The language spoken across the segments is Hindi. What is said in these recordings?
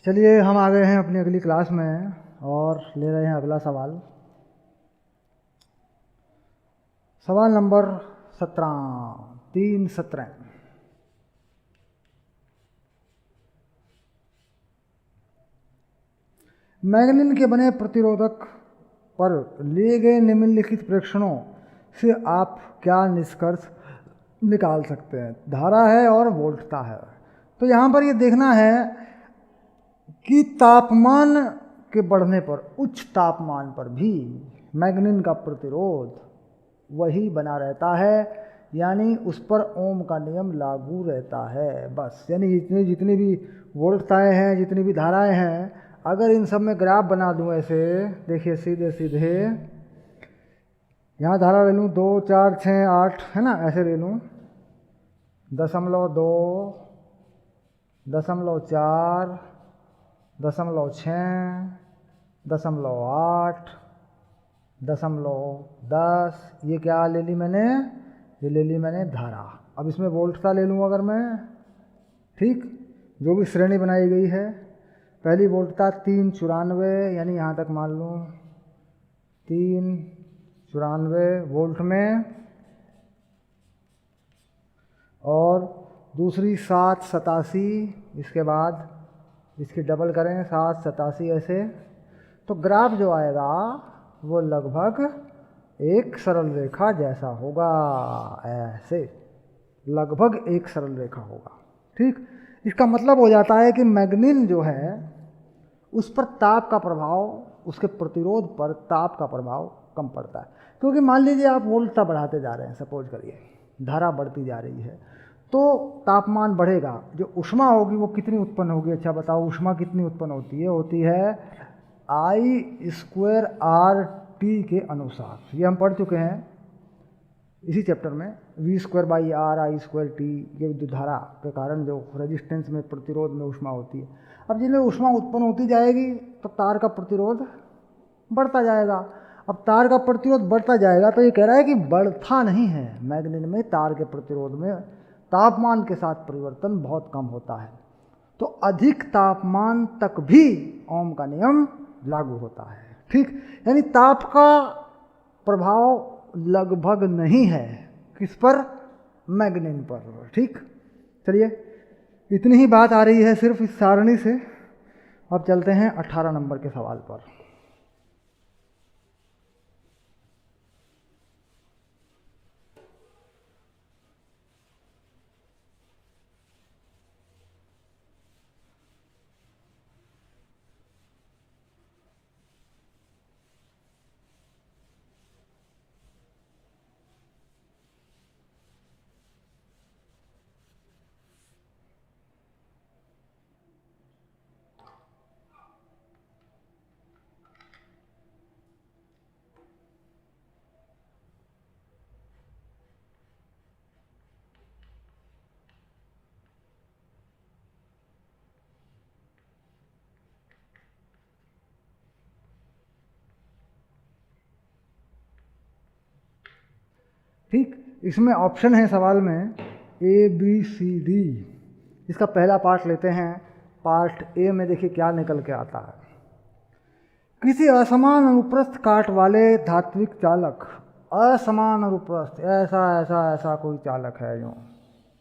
चलिए हम आ गए हैं अपनी अगली क्लास में और ले रहे हैं अगला सवाल। सवाल नंबर 17। मैग्नीन के बने प्रतिरोधक पर लिए गए निम्नलिखित प्रेक्षणों से आप क्या निष्कर्ष निकाल सकते हैं? धारा है और वोल्टता है। तो यहाँ पर ये देखना है कि तापमान के बढ़ने पर, उच्च तापमान पर भी मैग्नीन का प्रतिरोध वही बना रहता है, यानी उस पर ओम का नियम लागू रहता है बस। यानी जितनी भी वोल्टताएँ हैं, जितनी भी धाराएं हैं, अगर इन सब में ग्राफ बना दूं ऐसे, देखिए सीधे सीधे यहाँ धारा ले लूँ 2, 4, 6, 8 है ना, ऐसे ले लूँ 0.2, 0.4, 0.6, 0.8, 0.10, ये क्या ले ली मैंने? ये ले ली मैंने धारा। अब इसमें वोल्टता ले लूँ अगर मैं, ठीक, जो भी श्रेणी बनाई गई है। पहली वोल्टता 394, यानी यहाँ तक मान लूँ 394 वोल्ट में, और दूसरी 787, इसके बाद इसकी डबल करें 787 ऐसे। तो ग्राफ जो आएगा वो लगभग एक सरल रेखा जैसा होगा, ऐसे लगभग एक सरल रेखा होगा, ठीक। इसका मतलब हो जाता है कि मैग्नीन जो है उस पर ताप का प्रभाव, उसके प्रतिरोध पर ताप का प्रभाव कम पड़ता है। क्योंकि मान लीजिए आप वोल्टता बढ़ाते जा रहे हैं, सपोज करिए धारा बढ़ती जा रही है, तो तापमान बढ़ेगा, जो ऊष्मा होगी वो कितनी उत्पन्न होगी? अच्छा बताओ, ऊष्मा कितनी उत्पन्न होती है? होती है I²RT के अनुसार। ये हम पढ़ चुके हैं इसी चैप्टर में, V²/R I²T, ये विद्युत धारा के कारण जो रेजिस्टेंस में, प्रतिरोध में ऊष्मा होती है। अब जिसमें ऊष्मा उत्पन्न होती जाएगी तो तार का प्रतिरोध बढ़ता जाएगा। अब तार का प्रतिरोध बढ़ता जाएगा तो ये कह रहा है कि बढ़ता नहीं है, मैग्नीन में तार के प्रतिरोध में तापमान के साथ परिवर्तन बहुत कम होता है। तो अधिक तापमान तक भी ओम का नियम लागू होता है, ठीक। यानी ताप का प्रभाव लगभग नहीं है, किस पर? मैग्नीन पर, ठीक। चलिए इतनी ही बात आ रही है सिर्फ इस सारणी से। अब चलते हैं 18 नंबर के सवाल पर। ठीक, इसमें ऑप्शन है सवाल में ABCD। इसका पहला पार्ट लेते हैं। पार्ट ए में देखिए क्या निकल के आता है। किसी असमान अनुप्रस्थ काट वाले धात्विक चालक, असमान अनुप्रस्थ, ऐसा ऐसा ऐसा कोई चालक है, यूँ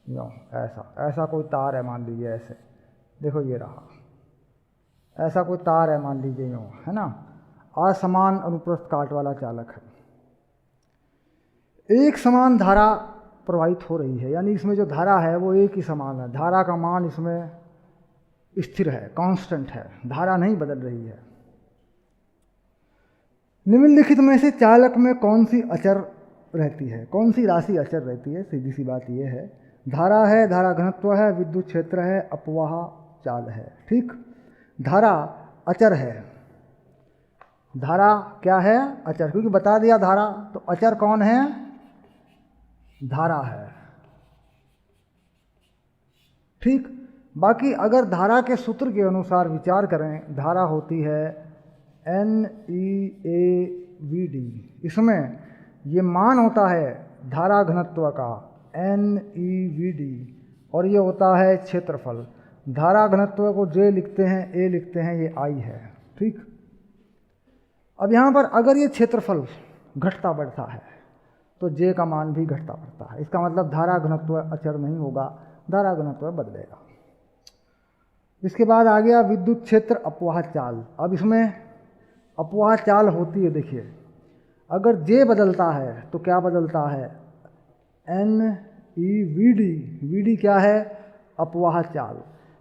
यूँ ऐसा ऐसा कोई तार है, मान लीजिए ऐसे, देखो ये रहा, ऐसा कोई तार है मान लीजिए, यूँ है ना, असमान अनुप्रस्थ काट वाला चालक है। एक समान धारा प्रवाहित हो रही है, यानी इसमें जो धारा है वो एक ही समान है, धारा का मान इसमें स्थिर है, कांस्टेंट है, धारा नहीं बदल रही है। निम्नलिखित में से चालक में कौन सी अचर रहती है, कौन सी राशि अचर रहती है? सीधी सी बात ये है, धारा है, धारा घनत्व है, विद्युत क्षेत्र है, अपवाह चाल है, ठीक। धारा अचर है, धारा क्या है? अचर, क्योंकि बता दिया धारा, तो अचर कौन है? धारा है, ठीक। बाकी अगर धारा के सूत्र के अनुसार विचार करें, धारा होती है NeAVD, इसमें ये मान होता है धारा घनत्व का NeVD, और ये होता है क्षेत्रफल। धारा घनत्व को J लिखते हैं, A लिखते हैं, ये I है। ठीक, अब यहाँ पर अगर ये क्षेत्रफल घटता बढ़ता है तो J का मान भी घटता बढ़ता है। इसका मतलब धारा घनत्व अचर नहीं होगा, धारा घनत्व बदलेगा। इसके बाद आ गया विद्युत क्षेत्र अपवाह चाल। अब इसमें अपवाह चाल होती है, देखिए अगर J बदलता है तो क्या बदलता है, NEVD, VD क्या है, अपवाह चाल,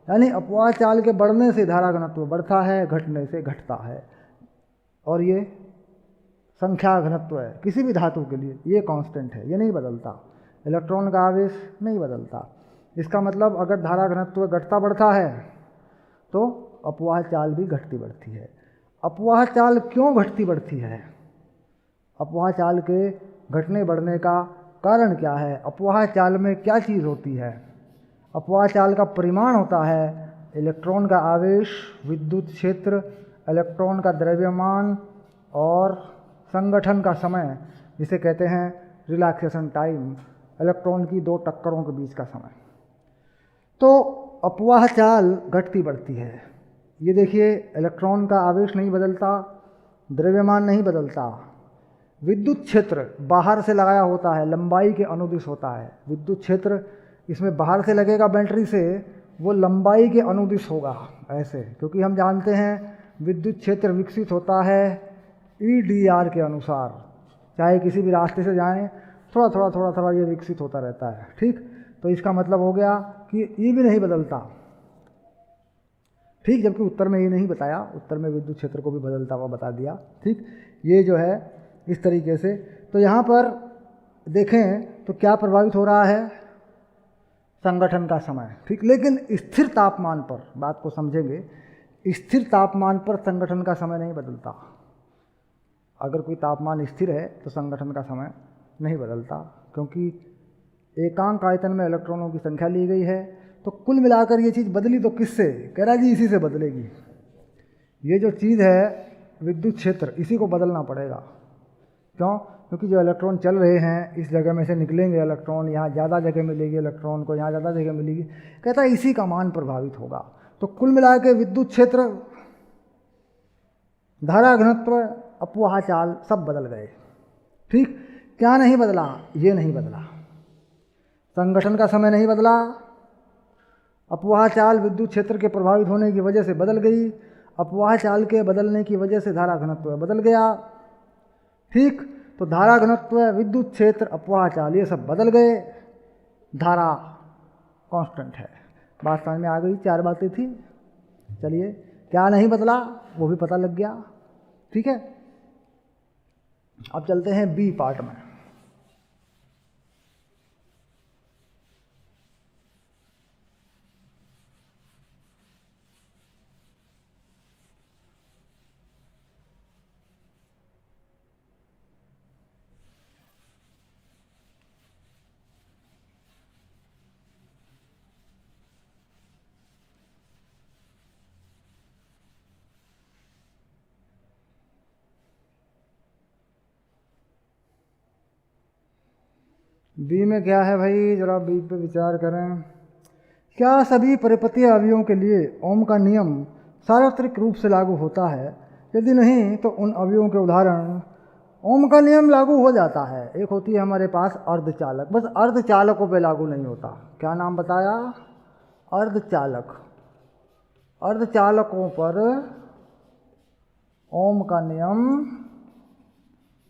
यानी अपवाह चाल के बढ़ने से धारा घनत्व बढ़ता है, घटने से घटता है। और ये संख्या घनत्व है किसी भी धातु के लिए, ये कांस्टेंट है, ये नहीं बदलता। इलेक्ट्रॉन का आवेश नहीं बदलता। इसका मतलब अगर धारा घनत्व घटता बढ़ता है तो अपवाह चाल भी घटती बढ़ती है। अपवाह चाल क्यों घटती बढ़ती है, अपवाह चाल के घटने बढ़ने का कारण क्या है, अपवाह चाल में क्या चीज़ होती है। अपवाह चाल का परिमाण होता है इलेक्ट्रॉन का आवेश, विद्युत क्षेत्र, इलेक्ट्रॉन का द्रव्यमान और संगठन का समय, जिसे कहते हैं रिलैक्सेशन टाइम, इलेक्ट्रॉन की दो टक्करों के बीच का समय। तो अपवाह चाल घटती बढ़ती है। ये देखिए इलेक्ट्रॉन का आवेश नहीं बदलता, द्रव्यमान नहीं बदलता, विद्युत क्षेत्र बाहर से लगाया होता है, लंबाई के अनुदिश होता है। विद्युत क्षेत्र इसमें बाहर से लगेगा बैटरी से, वो लंबाई के अनुदिश होगा ऐसे, क्योंकि हम जानते हैं विद्युत क्षेत्र विकसित होता है EDR के अनुसार, चाहे किसी भी रास्ते से जाएं थोड़ा थोड़ा ये विकसित होता रहता है। ठीक, तो इसका मतलब हो गया कि E भी नहीं बदलता। ठीक, जबकि उत्तर में ये नहीं बताया, उत्तर में विद्युत क्षेत्र को भी बदलता हुआ बता दिया। ठीक, ये जो है इस तरीके से। तो यहाँ पर देखें तो क्या प्रभावित हो रहा है, संगठन का समय। ठीक, लेकिन स्थिर तापमान पर, बात को समझेंगे, स्थिर तापमान पर संगठन का समय नहीं बदलता। अगर कोई तापमान स्थिर है तो संगठन का समय नहीं बदलता, क्योंकि एकांक आयतन में इलेक्ट्रॉनों की संख्या ली गई है। तो कुल मिलाकर ये चीज़ बदली तो किससे, कह रहा जी इसी से बदलेगी। ये जो चीज़ है विद्युत क्षेत्र, इसी को बदलना पड़ेगा। क्यों, क्योंकि जो इलेक्ट्रॉन चल रहे हैं इस जगह में से निकलेंगे इलेक्ट्रॉन, यहाँ ज़्यादा जगह मिलेगी इलेक्ट्रॉन को, यहाँ ज़्यादा जगह मिलेगी, कहता है इसी का मान प्रभावित होगा। तो कुल मिला के विद्युत क्षेत्र, धारा घनत्व, अपवाह चाल सब बदल गए। ठीक, क्या नहीं बदला, ये नहीं बदला, संगठन का समय नहीं बदला, अपवाह चाल विद्युत क्षेत्र के प्रभावित होने की वजह से बदल गई, अपवाह चाल के बदलने की वजह से धारा घनत्व बदल गया। ठीक, तो धारा घनत्व, विद्युत क्षेत्र, अपवाह चाल ये सब बदल गए, धारा कांस्टेंट है। बात समझ में आ गई, 4 बातें थी। चलिए, क्या नहीं बदला वो भी पता लग गया। ठीक है, अब चलते हैं बी पार्ट में। बी में क्या है भाई, जरा बी पे विचार करें। क्या सभी परिपतीय अवयवों के लिए ओम का नियम सार्वत्रिक रूप से लागू होता है? यदि नहीं तो उन अवयवों के उदाहरण। ओम का नियम लागू हो जाता है। एक होती है हमारे पास अर्धचालक, बस अर्धचालकों पे लागू नहीं होता। क्या नाम बताया, अर्धचालक। अर्धचालकों पर ओम का नियम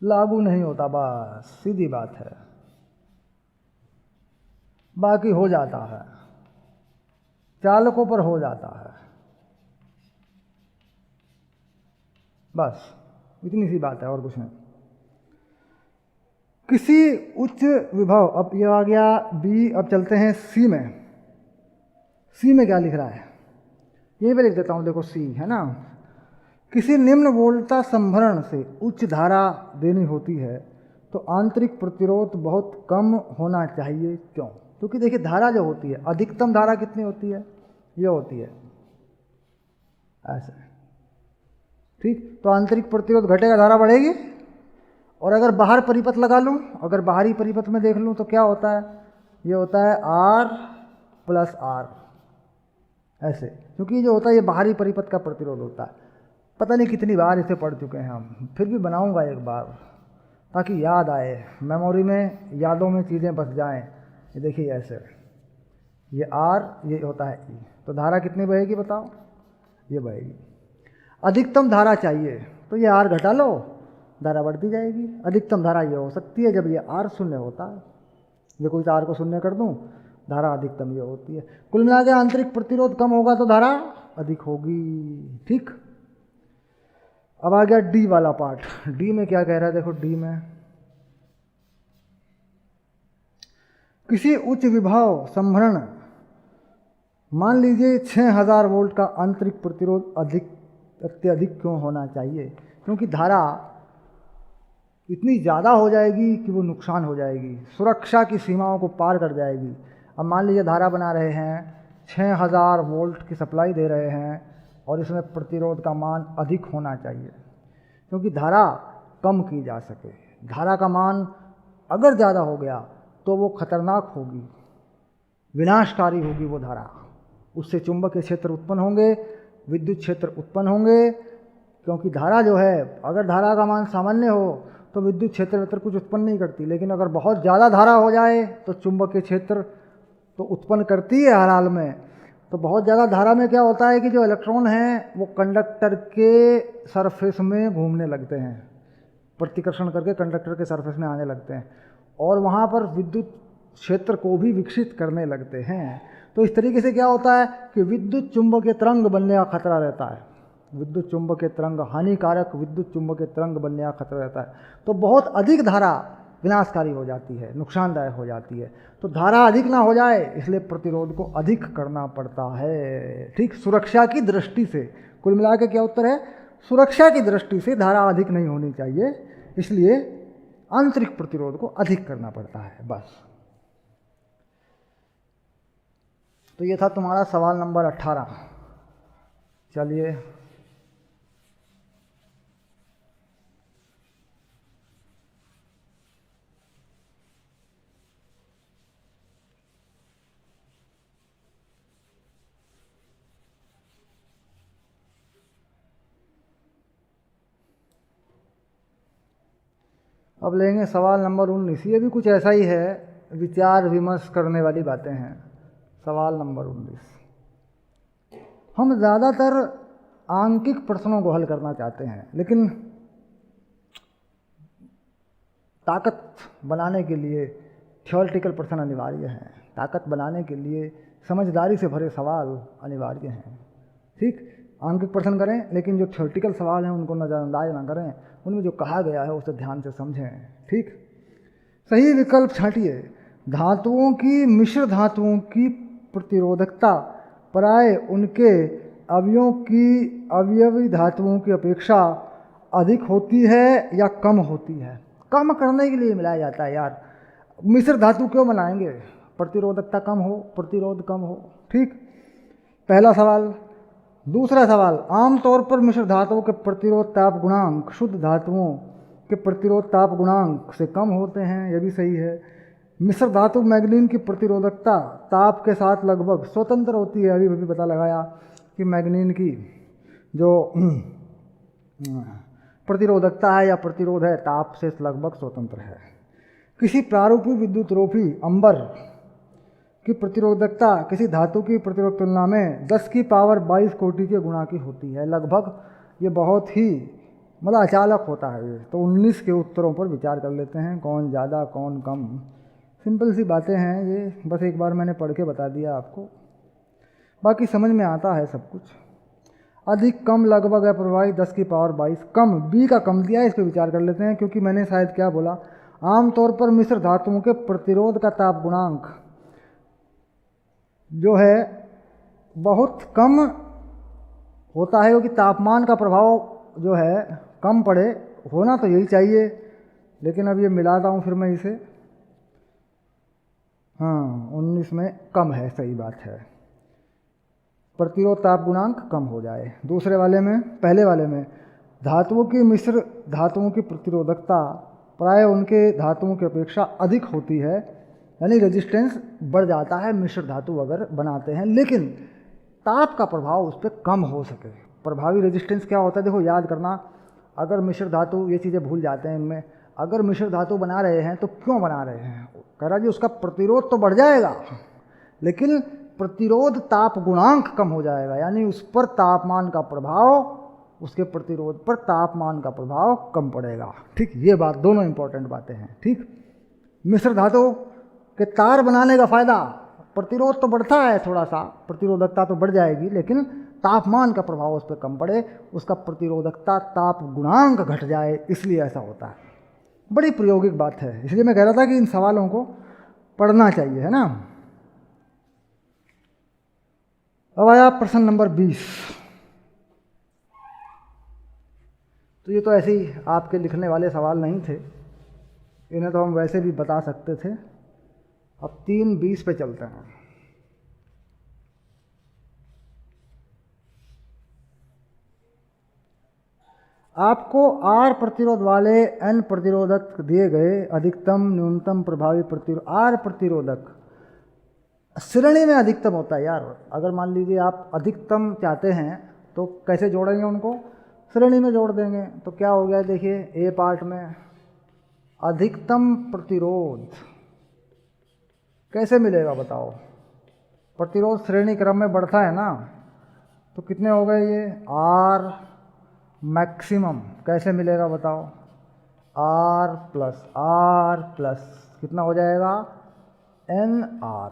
लागू नहीं होता, बस सीधी बात है। बाकी हो जाता है, चालकों पर हो जाता है, बस इतनी सी बात है और कुछ नहीं। किसी उच्च विभव, अब ये आ गया बी। अब चलते हैं सी में। सी में क्या लिख रहा है, यहीं पे लिख देता हूँ, देखो सी है ना। किसी निम्न वोल्टता संभरण से उच्च धारा देनी होती है तो आंतरिक प्रतिरोध बहुत कम होना चाहिए। क्यों? क्योंकि देखिए धारा जो होती है, अधिकतम धारा कितनी होती है, ये होती है ऐसे। ठीक, तो आंतरिक प्रतिरोध घटेगा, धारा बढ़ेगी। और अगर बाहर परिपथ लगा लूँ, अगर बाहरी परिपथ में देख लूँ तो क्या होता है, ये होता है R + R, ऐसे, क्योंकि जो होता है ये बाहरी परिपथ का प्रतिरोध होता है। पता नहीं कितनी बार इसे पढ़ चुके हैं हम, फिर भी बनाऊंगा एक बार ताकि याद आए, मेमोरी में, यादों में चीज़ें बस जाएं। ये देखिए ऐसे, ये आर, ये होता है ई, तो धारा कितनी बहेगी बताओ? ये बहेगी। अधिकतम धारा चाहिए तो ये आर घटा लो, धारा बढ़ती जाएगी। अधिकतम धारा ये हो सकती है जब ये आर शून्य होता है। देखो इस आर को शून्य कर दूं, धारा अधिकतम ये होती है। कुल मिला के आंतरिक प्रतिरोध कम होगा तो धारा अधिक होगी। ठीक, अब आ गया डी वाला पार्ट। डी में क्या कह रहा है? देखो डी में किसी उच्च विभव संभरण, मान लीजिए 6000 वोल्ट का आंतरिक प्रतिरोध अत्यधिक क्यों होना चाहिए? क्योंकि धारा इतनी ज़्यादा हो जाएगी कि वो नुकसान हो जाएगी, सुरक्षा की सीमाओं को पार कर जाएगी। अब मान लीजिए धारा बना रहे हैं, 6000 वोल्ट की सप्लाई दे रहे हैं और इसमें प्रतिरोध का मान अधिक होना चाहिए, क्योंकि धारा कम की जा सके। धारा का मान अगर ज़्यादा हो गया तो वो खतरनाक होगी, विनाशकारी होगी वो धारा। उससे चुंबकीय क्षेत्र उत्पन्न होंगे, विद्युत क्षेत्र उत्पन्न होंगे, क्योंकि धारा जो है, अगर धारा का मान सामान्य हो तो विद्युत क्षेत्र कुछ उत्पन्न नहीं करती, लेकिन अगर बहुत ज़्यादा धारा हो जाए तो चुंबकीय क्षेत्र तो उत्पन्न करती है हर हाल में। तो बहुत ज़्यादा धारा में क्या होता है कि जो इलेक्ट्रॉन हैं वो कंडक्टर के सरफेस में घूमने लगते हैं, प्रतिकर्षण करके कंडक्टर के सरफेस में आने लगते हैं और वहाँ पर विद्युत क्षेत्र को भी विकसित करने लगते हैं। तो इस तरीके से क्या होता है कि विद्युत चुंबकीय तरंग बनने का खतरा रहता है। विद्युत चुंबकीय तरंग, हानिकारक विद्युत चुंबकीय तरंग बनने का खतरा रहता है। तो बहुत अधिक धारा विनाशकारी हो जाती है, नुकसानदायक हो जाती है। तो धारा अधिक ना हो जाए इसलिए प्रतिरोध को अधिक करना पड़ता है। ठीक, सुरक्षा की दृष्टि से, कुल मिला के क्या उत्तर है? सुरक्षा की दृष्टि से धारा अधिक नहीं होनी चाहिए, इसलिए आंतरिक प्रतिरोध को अधिक करना पड़ता है, बस। तो ये था तुम्हारा सवाल नंबर 18। चलिए अब लेंगे सवाल नंबर 19। ये भी कुछ ऐसा ही है, विचार विमर्श करने वाली बातें हैं। सवाल नंबर 19, हम ज़्यादातर आंकिक प्रश्नों को हल करना चाहते हैं, लेकिन ताकत बनाने के लिए थ्योरेटिकल प्रश्न अनिवार्य हैं। ताकत बनाने के लिए समझदारी से भरे सवाल अनिवार्य हैं। ठीक, आंकिक प्रश्न करें, लेकिन जो थ्योरेटिकल सवाल हैं उनको नज़रअंदाज ना करें, उनमें जो कहा गया है उसे ध्यान से समझें। ठीक, सही विकल्प छांटिए। धातुओं की, मिश्र धातुओं की प्रतिरोधकता प्राय उनके अवयवों की, अवयवी धातुओं की अपेक्षा अधिक होती है या कम होती है? कम करने के लिए मिलाया जाता है यार। मिश्र धातु क्यों बनाएंगे? प्रतिरोधकता कम हो, प्रतिरोध कम हो। ठीक, पहला सवाल। दूसरा सवाल, आमतौर पर मिश्र धातुओं के प्रतिरोध ताप गुणांक शुद्ध धातुओं के प्रतिरोध ताप गुणांक से कम होते हैं, यह भी सही है। मिश्र धातु मैग्नीन की प्रतिरोधकता ताप के साथ लगभग स्वतंत्र होती है। अभी पता लगाया कि मैग्नीन की जो प्रतिरोधकता है या प्रतिरोध है ताप से लगभग स्वतंत्र है। किसी प्रारूपी विद्युतरोपी अंबर की प्रतिरोधकता किसी धातु की प्रतिरोध तुलना में 10 की पावर 22 कोटि के गुणा की होती है। लगभग ये बहुत ही मतलब अचानक होता है ये। तो 19 के उत्तरों पर विचार कर लेते हैं, कौन ज़्यादा कौन कम। सिंपल सी बातें हैं ये, बस एक बार मैंने पढ़ के बता दिया आपको, बाकी समझ में आता है सब कुछ। अधिक कम लगभग है प्रभावी 10 की पावर 22। कम, बी का कम दिया है, इस पर विचार कर लेते हैं, क्योंकि मैंने शायद क्या बोला, आमतौर पर मिश्र धातुओं के प्रतिरोध का ताप गुणांक जो है बहुत कम होता है, क्योंकि तापमान का प्रभाव जो है कम पड़े, होना तो यही चाहिए, लेकिन अब ये मिलाता हूँ फिर मैं इसे। हाँ, 19 में कम है, सही बात है, प्रतिरोध ताप गुणांक कम हो जाए। दूसरे वाले में, पहले वाले में धातुओं की, मिश्र धातुओं की प्रतिरोधकता प्राय उनके धातुओं की अपेक्षा अधिक होती है, यानी रेजिस्टेंस बढ़ जाता है मिश्र धातु अगर बनाते हैं। लेकिन ताप का प्रभाव उस पर कम हो सके। प्रभावी रेजिस्टेंस क्या होता है, देखो याद करना, अगर मिश्र धातु, ये चीज़ें भूल जाते हैं इनमें, अगर मिश्र धातु बना रहे हैं तो क्यों बना रहे हैं, कह रहा जी उसका प्रतिरोध तो बढ़ जाएगा लेकिन प्रतिरोध ताप गुणांक कम हो जाएगा, यानी उस पर तापमान का प्रभाव, उसके प्रतिरोध पर तापमान का प्रभाव कम पड़ेगा। ठीक, ये बात, दोनों इंपॉर्टेंट बातें हैं। ठीक, मिश्र धातु के तार बनाने का फायदा, प्रतिरोध तो बढ़ता है थोड़ा सा, प्रतिरोधकता तो बढ़ जाएगी, लेकिन तापमान का प्रभाव उस पर कम पड़े, उसका प्रतिरोधकता ताप गुणांक घट जाए, इसलिए ऐसा होता है। बड़ी प्रायोगिक बात है, इसलिए मैं कह रहा था कि इन सवालों को पढ़ना चाहिए, है ना। अब आया प्रश्न नंबर 20। तो ये तो ऐसे ही आपके लिखने वाले सवाल नहीं थे, इन्हें तो हम वैसे भी बता सकते थे। अब 3:20 पे चलते हैं। आपको R प्रतिरोध वाले N प्रतिरोधक दिए गए, अधिकतम न्यूनतम प्रभावी प्रतिरोध, R प्रतिरोधक श्रेणी में अधिकतम होता है यार। अगर मान लीजिए आप अधिकतम चाहते हैं तो कैसे जोड़ेंगे उनको, श्रेणी में जोड़ देंगे। तो क्या हो गया, देखिए ए पार्ट में अधिकतम प्रतिरोध कैसे मिलेगा बताओ, प्रतिरोध श्रेणी क्रम में बढ़ता है ना, तो कितने हो गए ये, आर मैक्सिमम कैसे मिलेगा बताओ, आर प्लस कितना हो जाएगा, एन आर।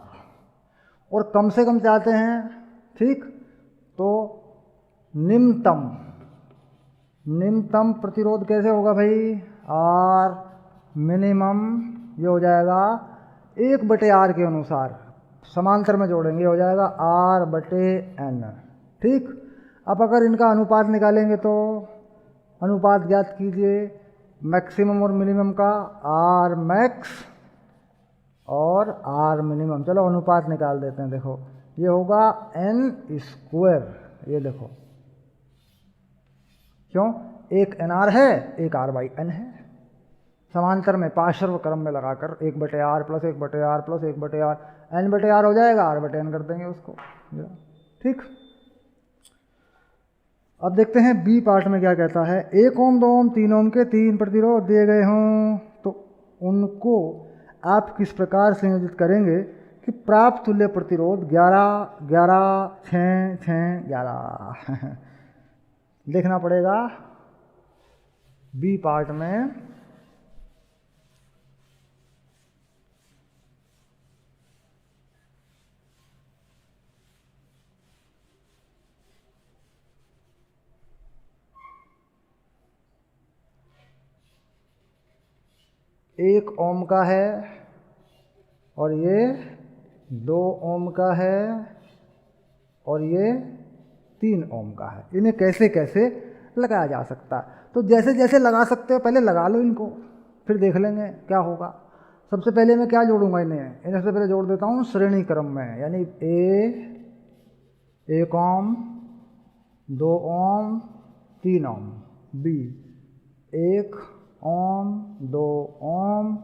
और कम से कम चाहते हैं, ठीक, तो निम्नतम प्रतिरोध कैसे होगा भाई, आर मिनिमम, ये हो जाएगा 1/r के अनुसार, समांतर में जोड़ेंगे, हो जाएगा R/N। ठीक, अब अगर इनका अनुपात निकालेंगे तो अनुपात ज्ञात कीजिए मैक्सिमम और मिनिमम का, R मैक्स और R मिनिमम। चलो अनुपात निकाल देते हैं, देखो ये होगा N², ये देखो, क्यों, एक NR है, एक R/N है, समांतर में पार्श्व क्रम में लगाकर 1/r plus 1/r plus 1/r, N/r हो जाएगा, R/N कर देंगे उसको। ठीक, अब देखते हैं बी पार्ट में क्या कहता है। 1 ओम 2 ओम 3 ओम के 3 प्रतिरोध दिए गए हों तो उनको आप किस प्रकार संयोजित करेंगे कि प्राप्त तुल्य प्रतिरोध 11 11 6 6 11 देखना पड़ेगा बी पार्ट में। एक ओम का है और ये 2 ओम का है और ये 3 ओम का है। इन्हें कैसे कैसे लगाया जा सकता है, तो जैसे जैसे लगा सकते हो पहले लगा लो इनको, फिर देख लेंगे क्या होगा। सबसे पहले मैं क्या जोड़ूंगा, इन्हें सबसे पहले जोड़ देता हूँ श्रेणी क्रम में, यानी ए 1 ओम 2 ओम 3 ओम, बी 1 ओम 2 ओम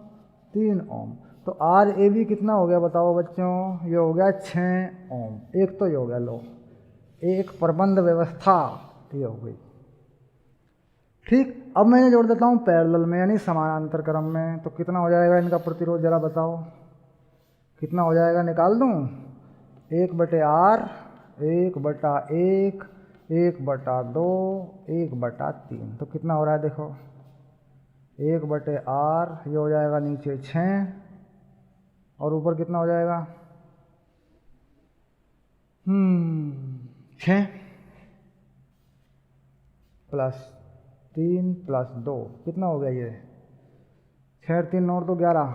3 ओम। तो आर ए बी कितना हो गया बताओ बच्चों, ये हो गया 6 ओम। एक तो ये हो गया, लो एक प्रबंध व्यवस्था ये हो गई। ठीक, अब मैंने जोड़ देता हूँ पैरेलल में, यानी समानांतर क्रम में। तो कितना हो जाएगा इनका प्रतिरोध, जरा बताओ कितना हो जाएगा, निकाल दूँ, 1/r 1/1 1/2 1/3। तो कितना हो रहा है देखो, 1/r, ये हो जाएगा नीचे 6 और ऊपर कितना हो जाएगा 6 प्लस 3 प्लस 2 कितना हो गया, ये 6 3 9 तो 11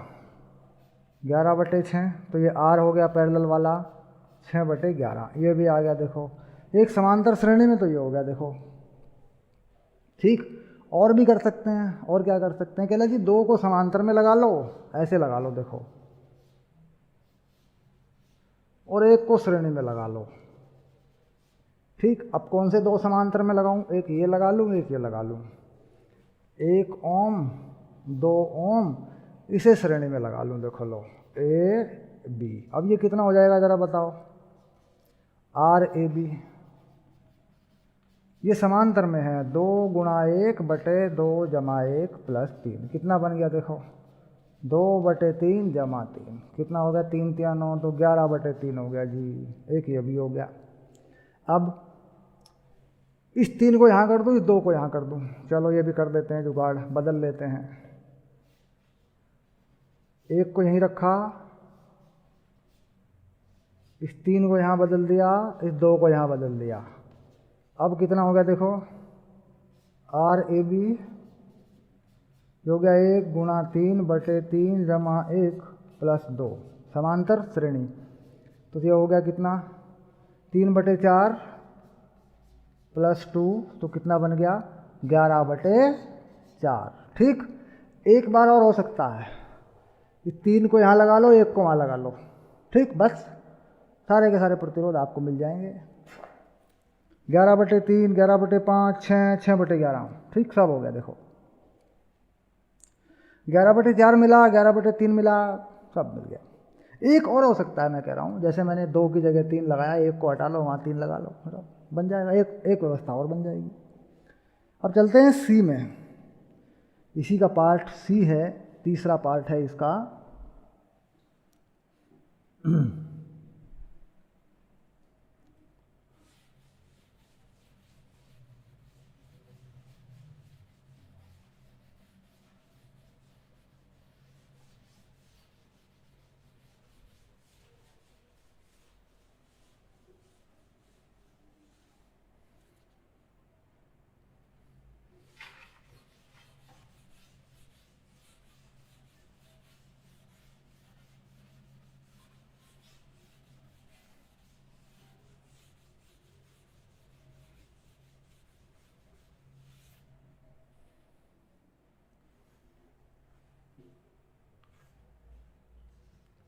11/6। तो ये r हो गया पैरेलल वाला 6/11, ये भी आ गया देखो एक समांतर श्रेणी में। तो ये हो गया देखो। ठीक, और भी कर सकते हैं, और क्या कर सकते हैं, कहला जी 2 को समांतर में लगा लो, ऐसे लगा लो देखो, और 1 को श्रेणी में लगा लो। ठीक, अब कौन से 2 समांतर में लगाऊं, एक ये लगा लूं, एक ये लगा लूं। 1 ओम 2 ओम इसे श्रेणी में लगा लूं, देखो लो ए बी। अब ये कितना हो जाएगा जरा बताओ, आर ए बी, ये समांतर में है, 2 गुणा 1 बटे 2 जमा 1 प्लस 3, कितना बन गया देखो 2 बटे 3 जमा 3, कितना हो गया 3 3 9, तो 11 बटे 3 हो गया जी, एक ये भी हो गया। अब इस 3 को यहाँ कर दूँ, इस 2 को यहाँ कर दूँ, चलो ये भी कर देते हैं जुगाड़, बदल लेते हैं। 1 को यहीं रखा, इस 3 को यहाँ बदल दिया, इस 2 को यहाँ बदल दिया। अब कितना हो गया देखो, आर ए बी हो गया 1 गुणा 3 बटे 3 जमा 1 प्लस 2, समांतर श्रेणी। तो ये हो गया कितना 3 बटे 4 प्लस 2, तो कितना बन गया 11 बटे 4। ठीक, एक बार और हो सकता है, इस 3 को यहाँ लगा लो, 1 को वहाँ लगा लो, ठीक, बस सारे के सारे प्रतिरोध आपको मिल जाएंगे। 11 बटे 3, 11 बटे 5, 6, 6 बटे 11, ठीक, सब हो गया देखो। 11 बटे 4 मिला, 11 बटे 3 मिला, सब मिल गया। एक और हो सकता है, मैं कह रहा हूँ, जैसे मैंने 2 की जगह 3 लगाया, 1 को हटा लो, वहाँ 3 लगा लो, बन जाएगा, एक व्यवस्था और बन जाएगी। अब चलते हैं सी में, इसी का पार्ट सी है, तीसरा पार्ट है इसका।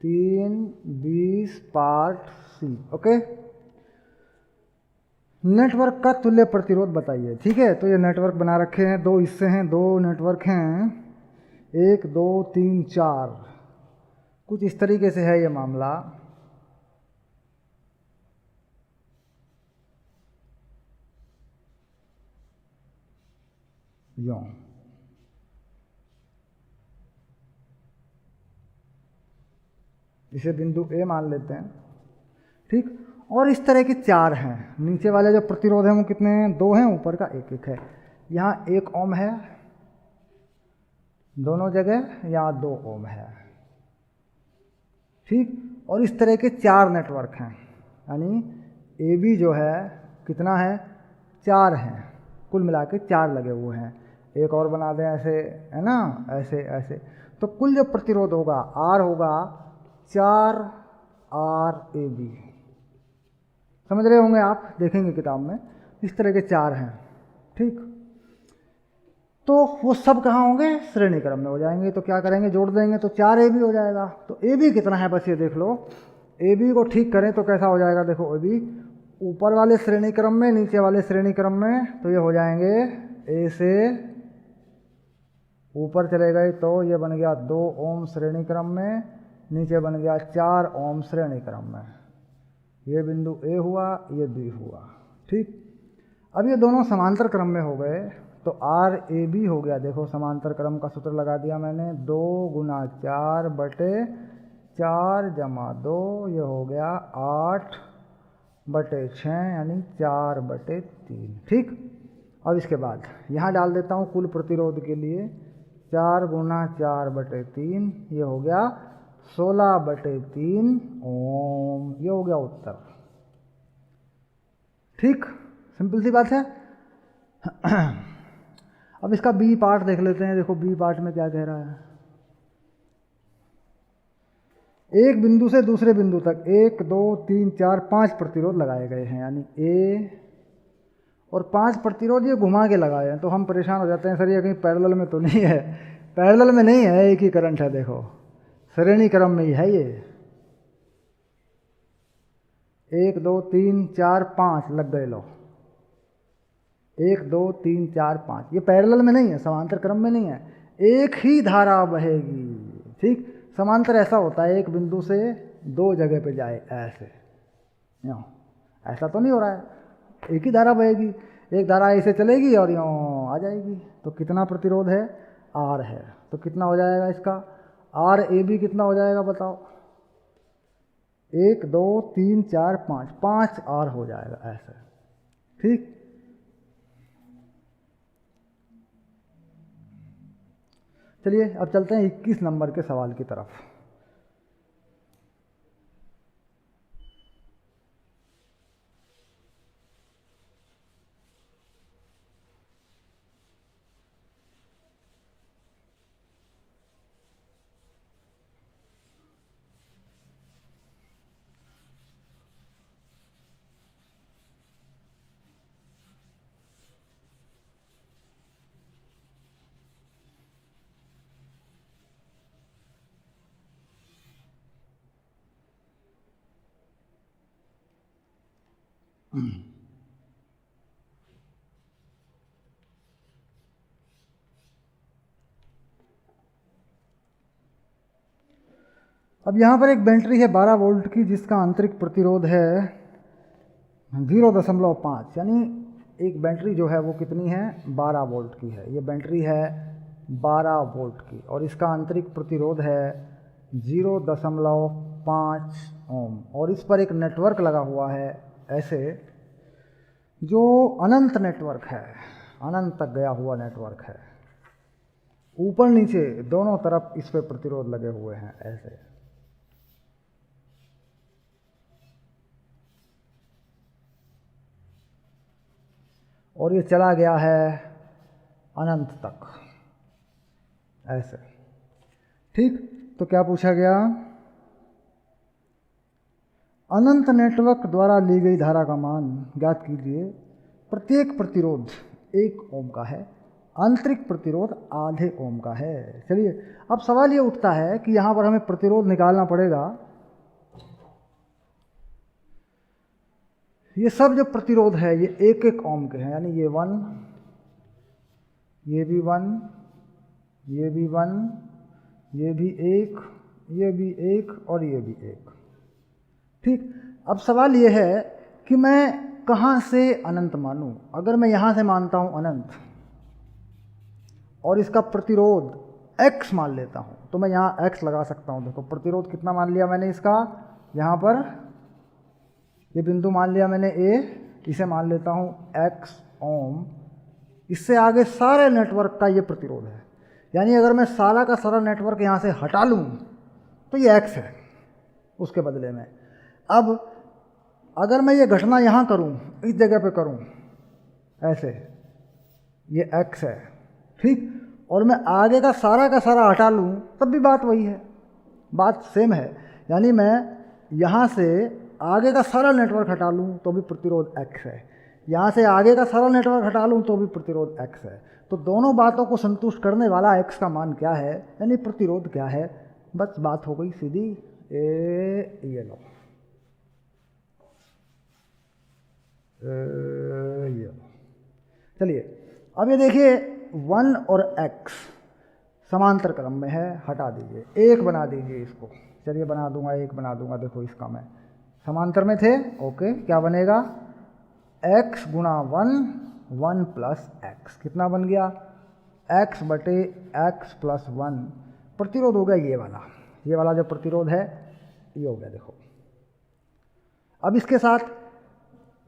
3:20 पार्ट सी, ओके। नेटवर्क का तुल्य प्रतिरोध बताइए, ठीक है। तो ये नेटवर्क बना रखे हैं, 2 हिस्से हैं, 2 नेटवर्क हैं, 1 2 3 4, कुछ इस तरीके से है ये मामला। यो इसे बिंदु ए मान लेते हैं, ठीक। और इस तरह के 4 हैं, नीचे वाले जो प्रतिरोध हैं वो कितने हैं, 2 हैं, ऊपर का 1 1 है। यहाँ 1 ओम है दोनों जगह, यहाँ 2 ओम है, ठीक। और इस तरह के 4 नेटवर्क हैं, यानी ए बी जो है कितना है, 4 हैं, कुल मिला के 4 लगे हुए हैं। एक और बना दें ऐसे, है ना, ऐसे ऐसे, तो कुल जो प्रतिरोध होगा आर होगा 4 आर ए बी, समझ रहे होंगे आप, देखेंगे किताब में, इस तरह के 4 हैं, ठीक। तो वो सब कहाँ होंगे, श्रेणी क्रम में हो जाएंगे। तो क्या करेंगे, जोड़ देंगे, तो 4 ए बी हो जाएगा। तो ए बी कितना है, बस ये देख लो, ए बी को ठीक करें तो कैसा हो जाएगा, देखो ए बी ऊपर वाले श्रेणी क्रम में, नीचे वाले श्रेणी क्रम में, तो ये हो जाएंगे ए से ऊपर चले गए तो ये बन गया 2 ओम श्रेणी क्रम में, नीचे बन गया 4 ओम श्रेणी क्रम में। ये बिंदु ए हुआ, ये बी हुआ, ठीक। अब ये दोनों समांतर क्रम में हो गए, तो आर ए बी हो गया, देखो समांतर क्रम का सूत्र लगा दिया मैंने, 2 गुना 4 बटे 4 जमा 2, ये हो गया 8 बटे 6, यानी 4 बटे 3, ठीक। अब इसके बाद यहाँ डाल देता हूँ कुल प्रतिरोध के लिए, 4 गुना 4 बटे 3, ये हो गया 16 बटे 3 ओम, ये हो गया उत्तर, ठीक। सिंपल सी बात है। अब इसका बी पार्ट देख लेते हैं, देखो बी पार्ट में क्या कह रहा है। एक बिंदु से दूसरे बिंदु तक 1 2 3 4 5 प्रतिरोध लगाए गए हैं, यानी ए और 5 प्रतिरोध ये घुमा के लगाए हैं। तो हम परेशान हो जाते हैं, सर ये कहीं पैरेलल में तो नहीं है, पैरेलल में नहीं है, एक ही करंट है, देखो श्रेणी क्रम में ही है ये, 1 2 3 4 5 लग गए, लो 1 2 3 4 5, ये पैरेलल में नहीं है, समांतर क्रम में नहीं है, एक ही धारा बहेगी, ठीक। समांतर ऐसा होता है, एक बिंदु से 2 जगह पे जाए, ऐसे ऐसा तो नहीं हो रहा है, एक ही धारा बहेगी, एक धारा ऐसे चलेगी और यूँ आ जाएगी। तो कितना प्रतिरोध है, R है। तो कितना हो जाएगा इसका, RAB कितना हो जाएगा बताओ, 1 2 3 4 5, 5R हो जाएगा ऐसे। ठीक, चलिए अब चलते हैं 21 नंबर के सवाल की तरफ। अब यहाँ पर एक बैटरी है 12 वोल्ट की, जिसका आंतरिक प्रतिरोध है 0.5, यानी एक बैटरी जो है वो कितनी है, 12 वोल्ट की है। ये बैटरी है 12 वोल्ट की और इसका आंतरिक प्रतिरोध है 0.5 ओम, और इस पर एक नेटवर्क लगा हुआ है ऐसे, जो अनंत नेटवर्क है, अनंत तक गया हुआ नेटवर्क है। ऊपर नीचे दोनों तरफ इस पे प्रतिरोध लगे हुए हैं ऐसे। और ये चला गया है अनंत तक ऐसे। ठीक, तो क्या पूछा गया, अनंत नेटवर्क द्वारा ली गई धारा का मान ज्ञात कीजिए। प्रत्येक प्रतिरोध 1 ओम का है, आंतरिक प्रतिरोध आधे ओम का है। चलिए अब सवाल ये उठता है कि यहाँ पर हमें प्रतिरोध निकालना पड़ेगा। ये सब जो प्रतिरोध है ये 1 ओम के हैं, यानी ये 1, ये भी 1, ये भी 1, ये भी 1, ये भी 1 और ये भी 1। ठीक, अब सवाल ये है कि मैं कहाँ से अनंत मानूं। अगर मैं यहाँ से मानता हूँ अनंत और इसका प्रतिरोध x मान लेता हूँ, तो मैं यहाँ x लगा सकता हूँ। देखो प्रतिरोध कितना मान लिया मैंने इसका, यहाँ पर ये बिंदु मान लिया मैंने A, इसे मान लेता हूँ x ओम। इससे आगे सारे नेटवर्क का ये प्रतिरोध है, यानी अगर मैं सारा का सारा नेटवर्क यहाँ से हटा लूँ तो ये x है उसके बदले में। अब अगर मैं ये घटना यहाँ करूँ, इस जगह पे करूँ ऐसे, ये x है, ठीक, और मैं आगे का सारा हटा लूँ तब भी बात वही है, बात सेम है। यानी मैं यहाँ से आगे का सारा नेटवर्क हटा लूँ तो भी प्रतिरोध x है, यहाँ से आगे का सारा नेटवर्क हटा लूँ तो भी प्रतिरोध x है। तो दोनों बातों को संतुष्ट करने वाला x का मान क्या है, यानी प्रतिरोध क्या है। बस बात हो गई सीधी। ये लो, ये लो। चलिए अब ये देखिए 1 और x समांतर क्रम में है, हटा दीजिए, 1 बना दीजिए इसको। चलिए बना दूंगा, 1 बना दूंगा। देखो इसका मैं, समांतर में थे, ओके, क्या बनेगा, x गुणा 1, 1 प्लस x, कितना बन गया, x बटे x प्लस 1। प्रतिरोध हो गया ये वाला जो प्रतिरोध है ये हो गया। देखो अब इसके साथ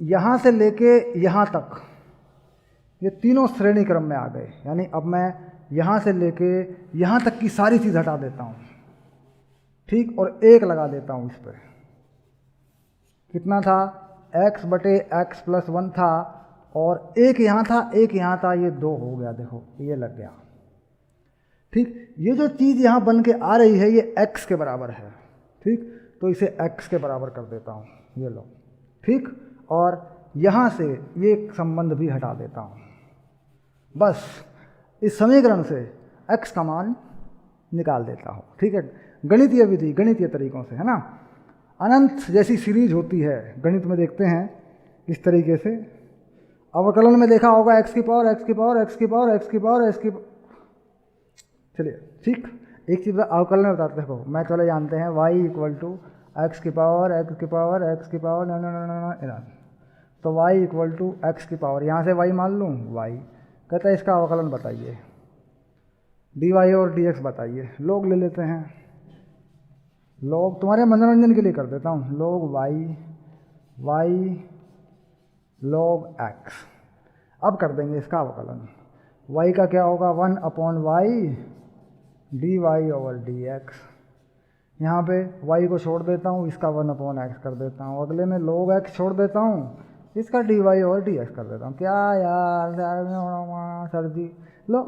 यहाँ से लेके यहाँ तक ये तीनों श्रेणी क्रम में आ गए, यानी अब मैं यहाँ से लेके यहाँ तक की सारी चीज़ हटा देता हूँ, ठीक, और 1 लगा देता हूँ इस पर। कितना था, x बटे x प्लस 1 था, और 1 यहाँ था, 1 यहाँ था, ये 2 हो गया। देखो ये लग गया, ठीक। ये जो चीज़ यहाँ बन के आ रही है ये x के बराबर है, ठीक, तो इसे x के बराबर कर देता हूँ, ये लो, ठीक, और यहाँ से ये संबंध भी हटा देता हूँ। बस इस समीकरण से x का मान निकाल देता हूँ, ठीक है। गणितीय विधि, गणितीय तरीकों से, है ना। अनंत जैसी सीरीज होती है गणित में, देखते हैं इस तरीके से। अवकलन में देखा होगा x की पावर x की पावर x की पावर x की पावर x की। चलिए ठीक, एक चीज़ अवकलन में बताते हैं। मैं चले जानते हैं y इक्वल टू x की पावर x की पावर x की पावर, तो y इक्वल टू एक्स की पावर, यहाँ से y मान लूँ y, कहता है इसका अवकलन बताइए, dy और dx बताइए। log ले लेते हैं, log तुम्हारे मनोरंजन के लिए कर देता हूँ, log y log x। अब कर देंगे इसका अवकलन, y का क्या होगा 1/y dy ओवर dx। यहाँ पे y को छोड़ देता हूँ, इसका 1/x कर देता हूँ, अगले में log x छोड़ देता हूँ, इसका dy और dx कर देता हूँ। क्या यार सर जी, लो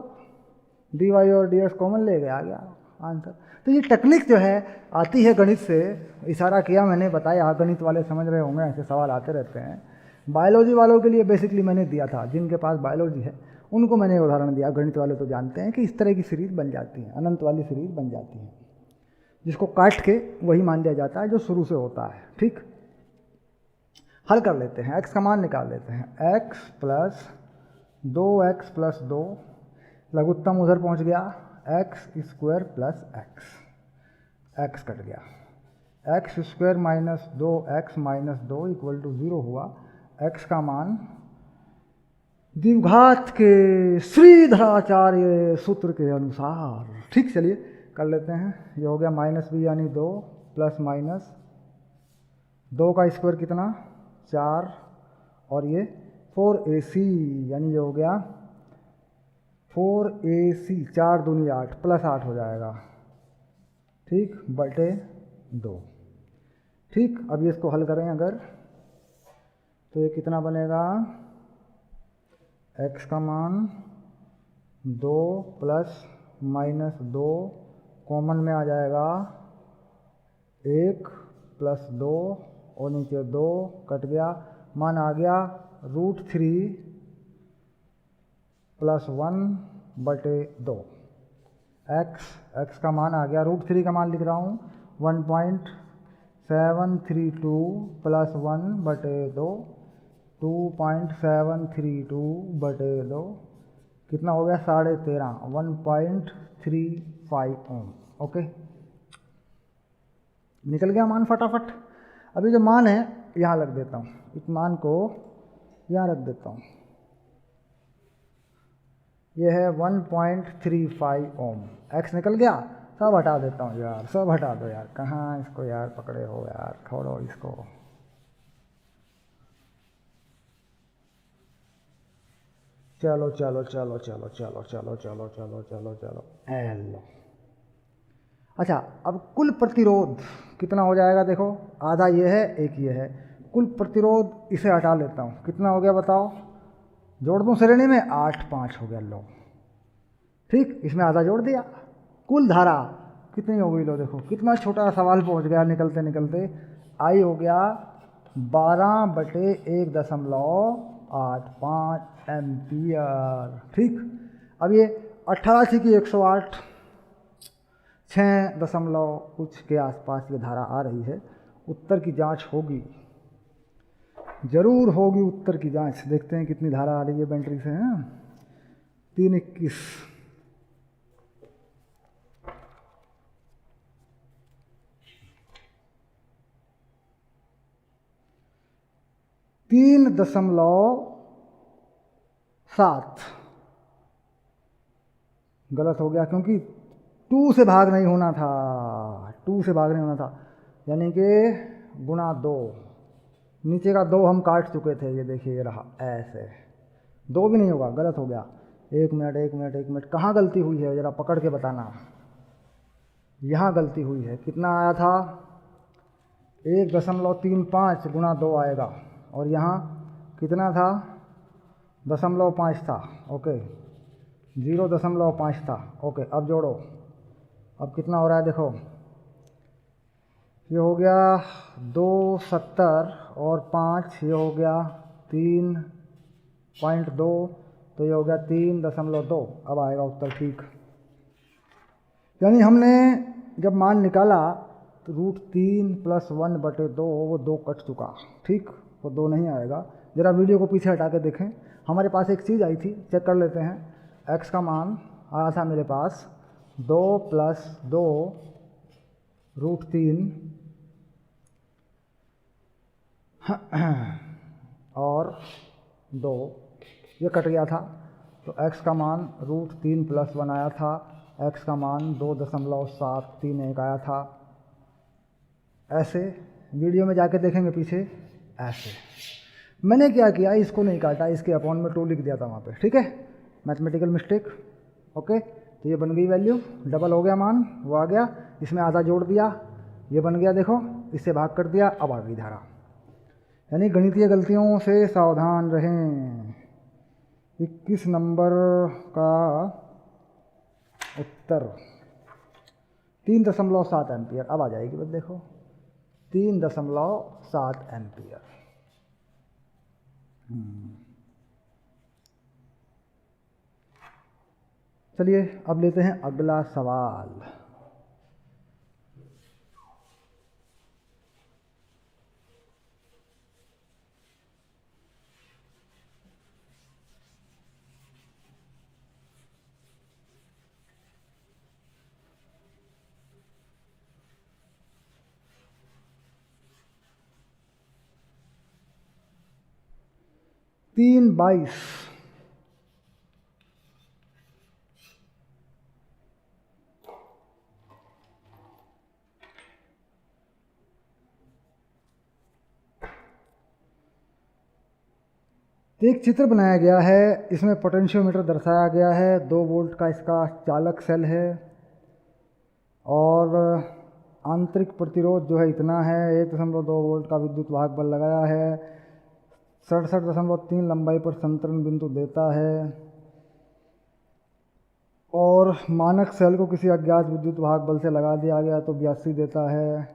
dy और dx कॉमन ले गया, आ गया आंसर। तो ये टेक्निक जो है आती है गणित से, इशारा किया मैंने, बताया, गणित वाले समझ रहे होंगे, ऐसे सवाल आते रहते हैं। बायोलॉजी वालों के लिए बेसिकली मैंने दिया था, जिनके पास बायोलॉजी है उनको मैंने उदाहरण दिया। गणित वाले तो जानते हैं कि इस तरह की सीरीज बन जाती है, अनंत वाली सीरीज बन जाती है, जिसको काट के वही मान लिया जाता है जो शुरू से होता है। ठीक, हल कर लेते हैं, x का मान निकाल लेते हैं। x प्लस 2x प्लस 2, लघुत्तम उधर पहुंच गया, x square plus x cut गया, x square minus 2x minus 2 equal to 0 हुआ। x का मान द्विघात के श्रीधराचार्य सूत्र के अनुसार, ठीक, चलिए कर लेते हैं। ये हो गया माइनस b यानी 2 प्लस माइनस 2 का स्क्वायर कितना 4, और ये 4ac यानी ये हो गया 4ac, 4 दूनी 8 प्लस 8 हो जाएगा, ठीक, बटे 2। ठीक, अब ये इसको हल करें अगर, तो ये कितना बनेगा, x का मान 2 प्लस माइनस 2 कॉमन में आ जाएगा 1 प्लस 2 और नीचे 2 कट गया, मान आ गया √3 प्लस 1 बटे 2। x का मान आ गया, √3 का मान लिख रहा हूँ 1.732 प्लस 1 बटे 2, 2.732 बटे 2 कितना हो गया 13.5, 1.35 ओम। ओके, निकल गया मान फटाफट। अभी जो मान है यहाँ रख देता हूँ, इस मान को यहाँ रख देता हूँ, ये है 1.35 ओम। x निकल गया, सब हटा देता हूँ यार, सब हटा दो यार, कहाँ इसको यार पकड़े हो यार, छोड़ो इसको। चलो चलो चलो चलो चलो चलो चलो चलो चलो चलो एल। अच्छा, अब कुल प्रतिरोध कितना हो जाएगा, देखो आधा ये है, एक ये है, कुल प्रतिरोध इसे हटा लेता हूँ, कितना हो गया बताओ, जोड़ दूँ श्रेणी में 8 5 हो गया, लो ठीक, इसमें आधा जोड़ दिया। कुल धारा कितनी हो गई, लो देखो कितना छोटा सवाल पहुँच गया, निकलते निकलते आई हो गया 12/1.85 एम्पियर। ठीक, अब ये 18 की 108 6 दशमलव कुछ के आसपास ये धारा आ रही है। उत्तर की जांच होगी, जरूर होगी उत्तर की जांच। देखते हैं कितनी धारा आ रही है बैटरी से, हैं 321। तीन 3.7 गलत हो गया, क्योंकि 2 से भाग नहीं होना था, 2 से भाग नहीं होना था, यानी कि गुणा 2, नीचे का 2 हम काट चुके थे, ये देखिए ये रहा, ऐसे 2 भी नहीं होगा, गलत हो गया। 1 मिनट 1 मिनट 1 मिनट, कहाँ गलती हुई है ज़रा पकड़ के बताना, यहाँ गलती हुई है। कितना आया था 1.35 गुणा 2 आएगा, और यहाँ कितना था 0.5 था, ओके 0.5 था, ओके। अब जोड़ो, अब कितना हो रहा है देखो, ये हो गया 270 और 5 ये हो गया 3.2, तो ये हो गया 3.2। अब आएगा उत्तर ठीक, यानी हमने जब मान निकाला तो √3 प्लस 1 बटे 2, वो 2 कट चुका, ठीक, वो 2 नहीं आएगा। ज़रा वीडियो को पीछे हटा के देखें, हमारे पास एक चीज़ आई थी, चेक कर लेते हैं। x का मान आया था मेरे पास 2 प्लस 2 √3 और 2, ये कट गया था तो x का मान √3 + 1 आया था, x का मान 2.731 आया था। ऐसे वीडियो में जाके देखेंगे पीछे, ऐसे मैंने क्या किया, इसको नहीं काटा, इसके अपॉन में 2 लिख दिया था वहाँ पे, ठीक है, मैथमेटिकल मिस्टेक। ओके, तो ये बन गई वैल्यू, डबल हो गया मान, वो आ गया, इसमें आधा जोड़ दिया, ये बन गया, देखो इससे भाग कर दिया, अब आ गई धारा। यानी गणितीय गलतियों से सावधान रहें। 21 नंबर का उत्तर 3.7 एम्पियर। अब आ जाएगी बस, देखो 3.7 एम्पियर। चलिए अब लेते हैं अगला सवाल। तीन 22 एक चित्र बनाया गया है, इसमें पोटेंशियोमीटर दर्शाया गया है, 2 वोल्ट का इसका चालक सेल है और आंतरिक प्रतिरोध जो है इतना है, 1.2 वोल्ट का विद्युत वाहक बल लगाया है, 67.3 लंबाई पर संतरण बिंदु देता है और मानक सेल को किसी अज्ञात विद्युत वाहक बल से लगा दिया गया तो 82 देता है।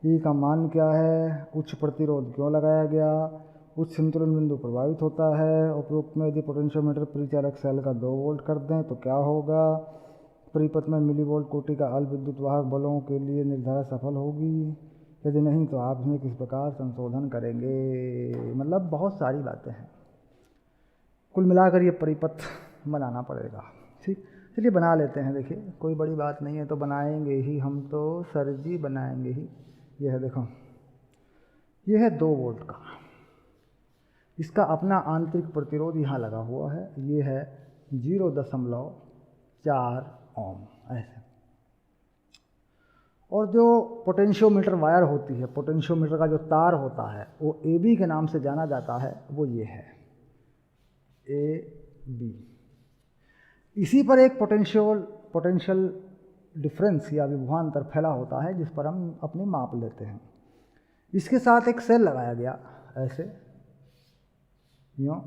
ई का मान क्या है, उच्च प्रतिरोध क्यों लगाया गया, उच्च संतुलन बिंदु प्रभावित होता है, उपरोक्त में यदि पोटेंशियोमीटर परिचालक सेल का 2 वोल्ट कर दें तो क्या होगा, परिपथ में मिलीवोल्ट कोटि का अल्प विद्युत वाहक बलों के लिए निर्धारण सफल होगी, यदि नहीं तो आप इसमें किस प्रकार संशोधन करेंगे। मतलब बहुत सारी बातें हैं, कुल मिलाकर ये परिपथ बनाना पड़ेगा। ठीक, चलिए बना लेते हैं। देखिए कोई बड़ी बात नहीं है, तो बनाएंगे ही हम, तो सर जी बनाएंगे ही। ये है, देखो ये है 2 वोल्ट का, इसका अपना आंतरिक प्रतिरोध यहाँ लगा हुआ है, ये है 0.4 ओम ऐसे। और जो पोटेंशियोमीटर वायर होती है, पोटेंशियोमीटर का जो तार होता है वो AB के नाम से जाना जाता है, वो ये है AB। इसी पर एक पोटेंशियल डिफरेंस या विभवांतर फैला होता है जिस पर हम अपनी माप लेते हैं। इसके साथ एक सेल लगाया गया ऐसे यूँ,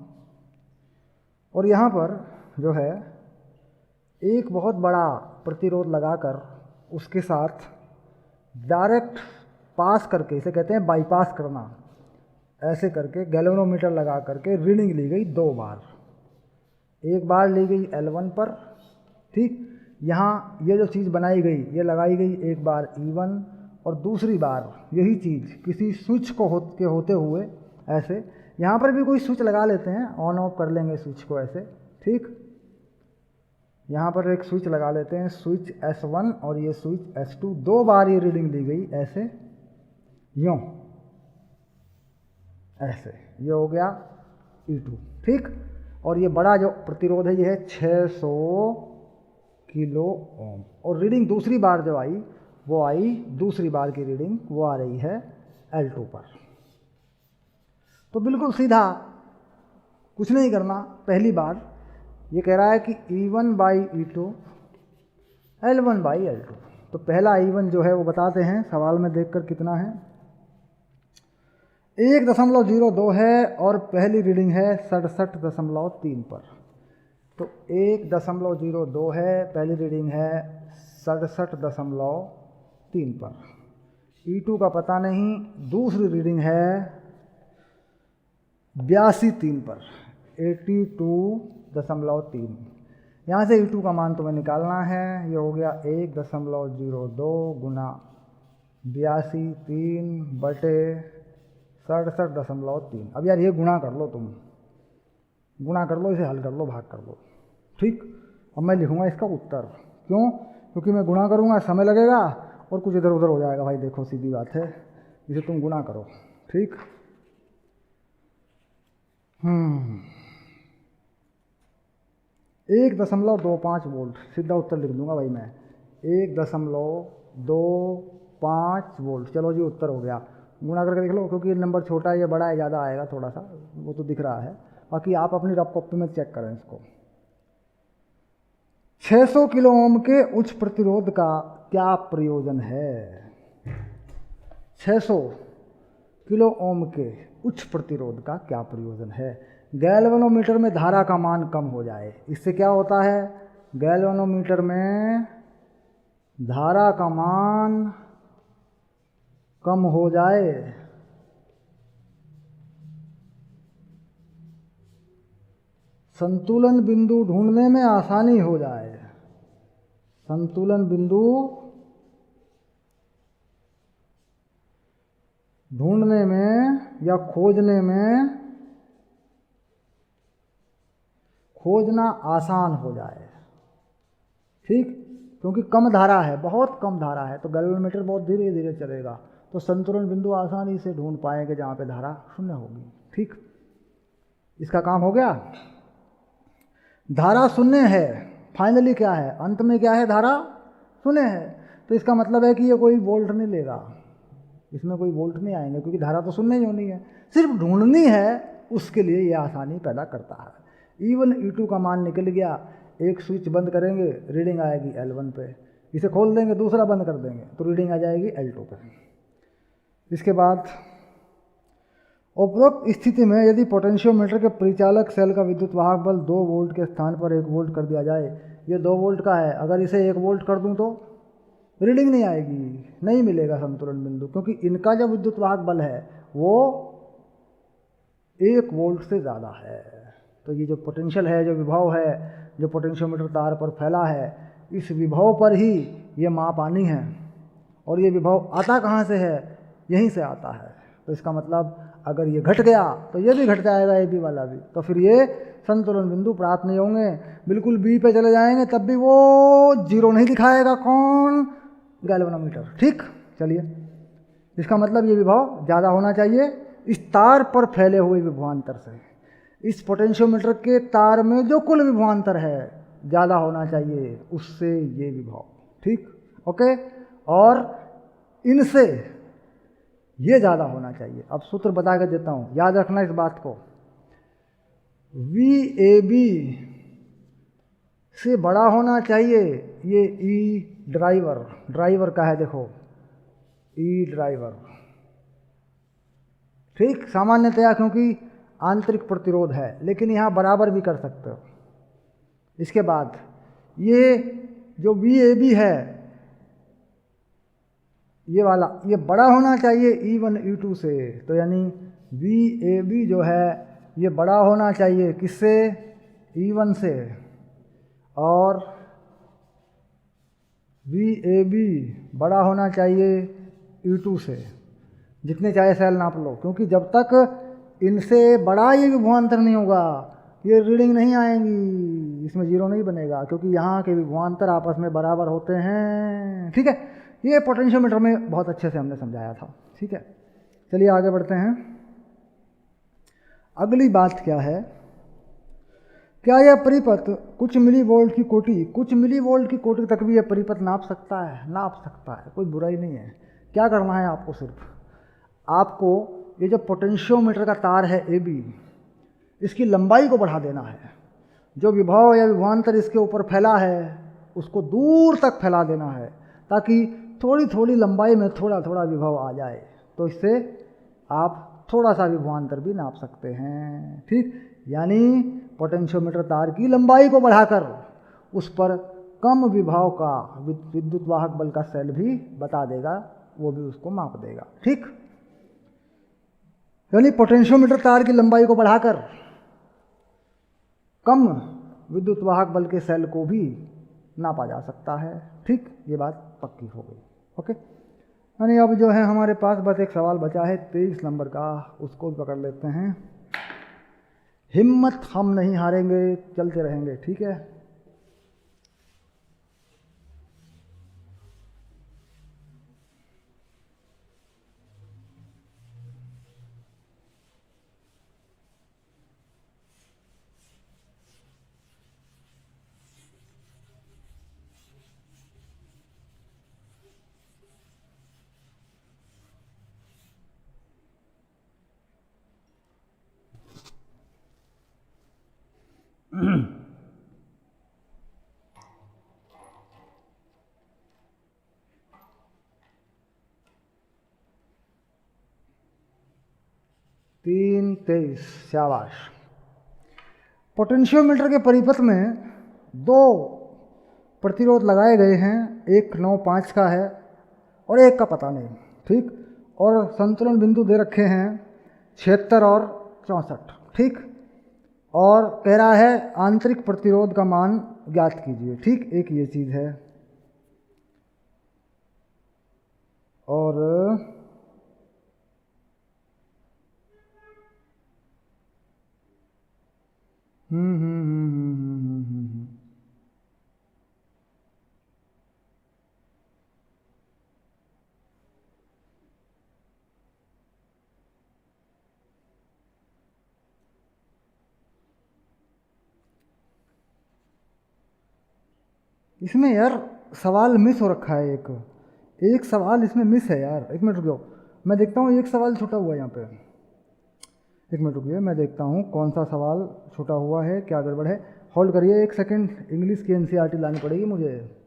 और यहाँ पर जो है एक बहुत बड़ा प्रतिरोध लगाकर उसके साथ डायरेक्ट पास करके, इसे कहते हैं बाईपास करना, ऐसे करके गैल्वेनोमीटर लगा करके रीडिंग ली गई 2 बार। एक बार ली गई L1 पर, ठीक, यहाँ ये जो चीज़ बनाई गई ये लगाई गई एक बार E1, और दूसरी बार यही चीज़ किसी स्विच को होते हुए ऐसे, यहाँ पर भी कोई स्विच लगा लेते हैं, ऑन ऑफ कर लेंगे स्विच को ऐसे, ठीक, यहाँ पर एक स्विच लगा लेते हैं, स्विच S1 और ये स्विच S2, 2 बार ये रीडिंग ली गई ऐसे यूँ ऐसे, ये हो गया E2, ठीक। और ये बड़ा जो प्रतिरोध है ये है 600 किलो ओम, और रीडिंग दूसरी बार जो आई वो आई, दूसरी बार की रीडिंग वो आ रही है L2 पर। तो बिल्कुल सीधा, कुछ नहीं करना। पहली बार ये कह रहा है कि E1/E2 L1/L2, तो पहला E1 जो है वो बताते हैं सवाल में देखकर कितना है, 1.02 है और पहली रीडिंग है 67.3 पर। तो 1.02 है, पहली रीडिंग है 67.3 पर। E2 का पता नहीं, दूसरी रीडिंग है 82.3 पर, 82.3। यहाँ से E2 का मान तुम्हें निकालना है, ये हो गया 1.02 गुना 82/67.3। अब यार ये गुणा कर लो, तुम गुणा कर लो, इसे हल कर लो, भाग कर लो, ठीक। अब मैं लिखूँगा इसका उत्तर, क्यों, क्योंकि मैं गुणा करूँगा समय लगेगा और कुछ इधर उधर हो जाएगा भाई। देखो सीधी बात है, इसे तुम गुणा करो, ठीक। 1.25 वोल्ट, सीधा उत्तर लिख दूंगा भाई मैं, 1.25 वोल्ट। चलो जी उत्तर हो गया, गुणा करके देख लो, क्योंकि ये नंबर छोटा है, ये बड़ा है, ज़्यादा आएगा थोड़ा सा, वो तो दिख रहा है, बाकी आप अपनी रफ कॉपी में चेक करें इसको। 600 किलो ओम के उच्च प्रतिरोध का क्या प्रयोजन है? 600 किलो ओम के उच्च प्रतिरोध का क्या प्रयोजन है? गैल्वेनोमीटर में धारा का मान कम हो जाए। इससे क्या होता है? गैल्वेनोमीटर में धारा का मान कम हो जाए, संतुलन बिंदु ढूंढने में आसानी हो जाए, संतुलन बिंदु ढूंढने में या खोजना आसान हो जाए। ठीक, क्योंकि कम धारा है, बहुत कम धारा है, तो गैल्वेनोमीटर बहुत धीरे धीरे चलेगा, तो संतुलन बिंदु आसानी से ढूंढ पाएंगे जहाँ पे धारा शून्य होगी। ठीक, इसका काम हो गया। धारा शून्य है, फाइनली क्या है, अंत में क्या है, धारा शून्य है, तो इसका मतलब है कि ये कोई वोल्ट नहीं लेगा, इसमें कोई वोल्ट नहीं आएंगे, क्योंकि धारा तो शून्य ही होनी है, सिर्फ ढूंढनी है, उसके लिए ये आसानी पैदा करता है। E1 E2 का मान निकल गया, एक स्विच बंद करेंगे रीडिंग आएगी L1 पे, इसे खोल देंगे दूसरा बंद कर देंगे तो रीडिंग आ जाएगी L2 पे। इसके बाद उपरोक्त स्थिति में यदि पोटेंशियोमीटर के परिचालक सेल का विद्युत वाहक बल 2 वोल्ट के स्थान पर 1 वोल्ट कर दिया जाए, ये 2 वोल्ट का है, अगर इसे 1 वोल्ट कर दूं तो रीडिंग नहीं आएगी, नहीं मिलेगा संतुलन बिंदु, क्योंकि इनका जो विद्युत वाहक बल है वो 1 वोल्ट से ज़्यादा है। तो ये जो पोटेंशियल है, जो विभव है, जो पोटेंशियोमीटर तार पर फैला है, इस विभव पर ही ये माप आनी है, और ये विभव आता कहाँ से है, यहीं से आता है। तो इसका मतलब अगर ये घट गया तो ये भी घट जाएगा, ये भी वाला भी, तो फिर ये संतुलन बिंदु प्राप्त नहीं होंगे, बिल्कुल बी पे चले जाएंगे तब भी वो 0 नहीं दिखाएगा, कौन, गैल्वेनोमीटर। ठीक, चलिए, इसका मतलब ये विभव ज़्यादा होना चाहिए इस तार पर फैले हुए विभवांतर से, इस पोटेंशियोमीटर के तार में जो कुल विभवांतर है ज़्यादा होना चाहिए उससे ये विभव। ठीक, ओके, और इनसे ये ज़्यादा होना चाहिए। अब सूत्र बता के देता हूँ, याद रखना इस बात को, VAB से बड़ा होना चाहिए ये E ड्राइवर का है, देखो E ड्राइवर। ठीक, सामान्यतया क्योंकि आंतरिक प्रतिरोध है, लेकिन यहाँ बराबर भी कर सकते हो। इसके बाद ये जो VAB है ये वाला, ये बड़ा होना चाहिए E1 E2 से, तो यानी VAB जो है ये बड़ा होना चाहिए किससे, E1 से, और VAB बड़ा होना चाहिए E2 से, जितने चाहे सेल नाप लो, क्योंकि जब तक इनसे बड़ा ये विभवांतर नहीं होगा ये रीडिंग नहीं आएंगी, इसमें 0 नहीं बनेगा, क्योंकि यहाँ के विभवांतर आपस में बराबर होते हैं। ठीक है, ये पोटेंशियोमीटर में बहुत अच्छे से हमने समझाया था। ठीक है, चलिए आगे बढ़ते हैं। अगली बात क्या है, क्या यह परिपथ कुछ मिलीवोल्ट की कोटि तक भी यह परिपथ नाप सकता है? नाप सकता है, कोई बुराई नहीं है। क्या करना है आपको, सिर्फ आपको ये जो पोटेंशियोमीटर का तार है AB, इसकी लंबाई को बढ़ा देना है, जो विभव या विभवांतर इसके ऊपर फैला है उसको दूर तक फैला देना है, ताकि थोड़ी थोड़ी लंबाई में थोड़ा थोड़ा विभव आ जाए, तो इससे आप थोड़ा सा विभवांतर भी नाप सकते हैं। ठीक, यानी पोटेंशियोमीटर तार की लंबाई को बढ़ाकर उस पर कम विभव का विद्युत वाहक बल का सेल भी बता देगा, वो भी उसको माप देगा। ठीक, यानी पोटेंशियोमीटर तार की लंबाई को बढ़ाकर कम विद्युत वाहक बल के सेल को भी नापा जा सकता है। ठीक, ये बात पक्की हो गई। ओके, यानी अब जो है हमारे पास बस एक सवाल बचा है 23 नंबर का, उसको पकड़ लेते हैं। हिम्मत हम नहीं हारेंगे, चलते रहेंगे। ठीक है, तीन 23, शाबाश। पोटेंशियोमीटर के परिपथ में दो प्रतिरोध लगाए गए हैं, एक 9.5 का है और एक का पता नहीं, ठीक। और संतुलन बिंदु दे रखे हैं 76 और 64, ठीक। और कह रहा है आंतरिक प्रतिरोध का मान ज्ञात कीजिए, ठीक। एक ये चीज़ है। और इसमें यार सवाल मिस हो रखा है। एक सवाल इसमें मिस है यार। एक मिनट रुक जाओ, मैं देखता हूँ एक सवाल छूटा हुआ है यहाँ पे। एक मिनट रुकिए, मैं देखता हूँ कौन सा सवाल छूटा हुआ है, क्या गड़बड़ है। होल्ड करिए एक सेकंड, इंग्लिश की एनसीईआरटी लानी पड़ेगी मुझे।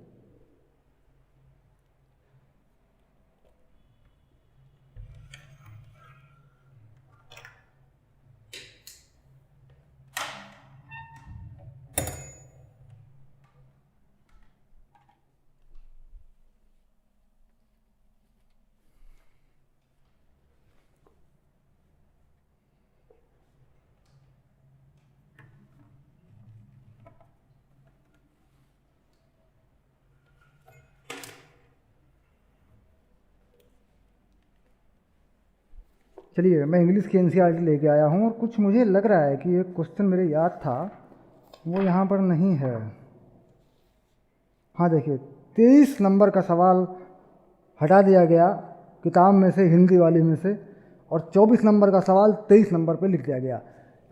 चलिए, मैं इंग्लिश की एनसीईआरटी लेके आया हूँ और कुछ मुझे लग रहा है कि एक क्वेश्चन मेरे याद था, वो यहाँ पर नहीं है। हाँ देखिए, 23 नंबर का सवाल हटा दिया गया किताब में से, हिंदी वाली में से, और 24 नंबर का सवाल 23 नंबर पे लिख दिया गया,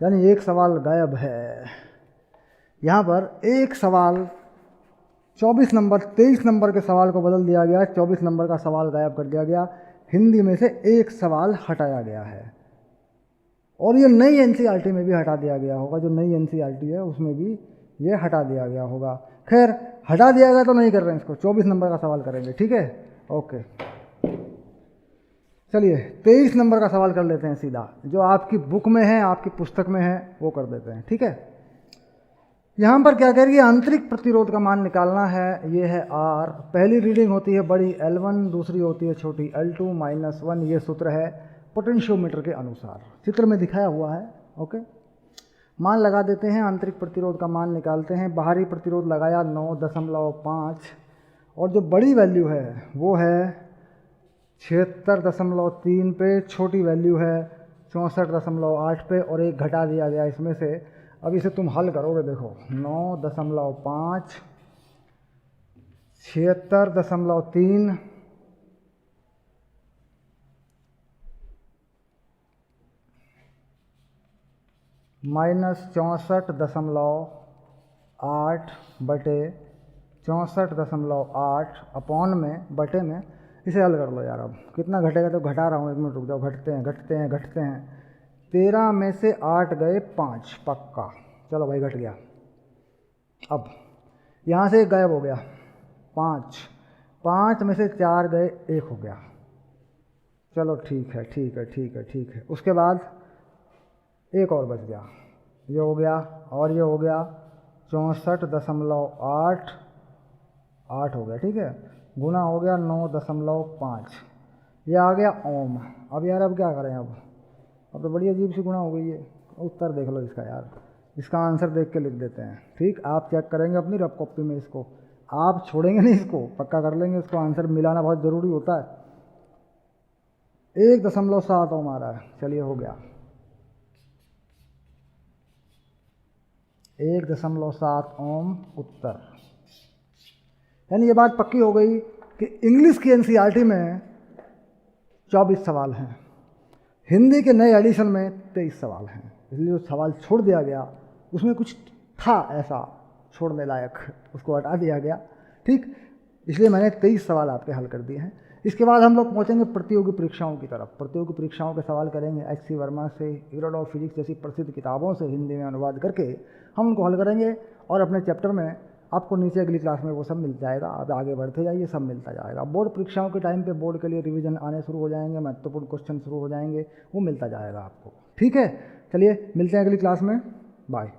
यानी एक सवाल गायब है। यहाँ पर एक सवाल 24 नंबर 23 नंबर के सवाल को बदल दिया गया, 24 नंबर का सवाल गायब कर दिया गया, हिंदी में से एक सवाल हटाया गया है। और ये नई एनसीईआरटी में भी हटा दिया गया होगा, जो नई एनसीईआरटी है उसमें भी ये हटा दिया गया होगा। खैर, हटा दिया गया तो नहीं कर रहे हैं इसको, 24 नंबर का सवाल करेंगे, ठीक है। ओके, चलिए 23 नंबर का सवाल कर लेते हैं सीधा, जो आपकी बुक में है, आपकी पुस्तक में है, वो कर देते हैं, ठीक है। यहाँ पर क्या करेंगे, आंतरिक प्रतिरोध का मान निकालना है। ये है R, पहली रीडिंग होती है बड़ी L1, दूसरी होती है छोटी L2 -1। ये सूत्र है पोटेंशियोमीटर के अनुसार, चित्र में दिखाया हुआ है। ओके, मान लगा देते हैं, आंतरिक प्रतिरोध का मान निकालते हैं। बाहरी प्रतिरोध लगाया 9.5, और जो बड़ी वैल्यू है वो है 76.3 पे, छोटी वैल्यू है 64.8 पे, और एक घटा दिया गया इसमें से। अब इसे तुम हल करोगे, देखो 9.5, 76.3 माइनस 64.8 बटे 64.8 अपॉन में बटे में। इसे हल कर लो यार। अब कितना घटेगा, तो घटा रहा हूँ, एक मिनट रुक जाओ। घटते हैं 13 में से 8 गए 5, पक्का। चलो भाई, घट गया। अब यहाँ से एक गायब हो गया, 5 में से 4 गए, 1 हो गया। चलो ठीक है। उसके बाद एक और बच गया, ये हो गया और ये हो गया, 64.8 हो गया, ठीक है। गुना हो गया 9.5, ये आ गया ओम। अब यार, अब क्या करें, अब तो बड़ी अजीब सी गुणा हो गई है। उत्तर देख लो इसका यार, इसका आंसर देख के लिख देते हैं, ठीक। आप चेक करेंगे अपनी रफ कॉपी में, इसको आप छोड़ेंगे नहीं, इसको पक्का कर लेंगे। इसको आंसर मिलाना बहुत ज़रूरी होता है। 1.7 ओम आ रहा है। चलिए, हो गया 1.7 ओम उत्तर। यानी ये बात पक्की हो गई कि इंग्लिश की एनसीईआरटी में 24 सवाल हैं, हिंदी के नए एडिशन में 23 सवाल हैं। इसलिए जो सवाल छोड़ दिया गया उसमें कुछ था ऐसा छोड़ने लायक, उसको हटा दिया गया, ठीक। इसलिए मैंने 23 सवाल आपके हल कर दिए हैं। इसके बाद हम लोग पहुँचेंगे प्रतियोगी परीक्षाओं की तरफ। प्रतियोगी परीक्षाओं के सवाल करेंगे H.C. वर्मा से, पीरियड ऑफ फिजिक्स जैसी प्रसिद्ध किताबों से हिंदी में अनुवाद करके हम उनको हल करेंगे, और अपने चैप्टर में आपको नीचे अगली क्लास में वो सब मिल जाएगा। आप आगे बढ़ते जाइए, सब मिलता जाएगा। बोर्ड परीक्षाओं के टाइम पे बोर्ड के लिए रिवीजन आने शुरू हो जाएंगे, महत्वपूर्ण क्वेश्चन शुरू हो जाएंगे, वो मिलता जाएगा आपको। ठीक है, चलिए मिलते हैं अगली क्लास में, बाय।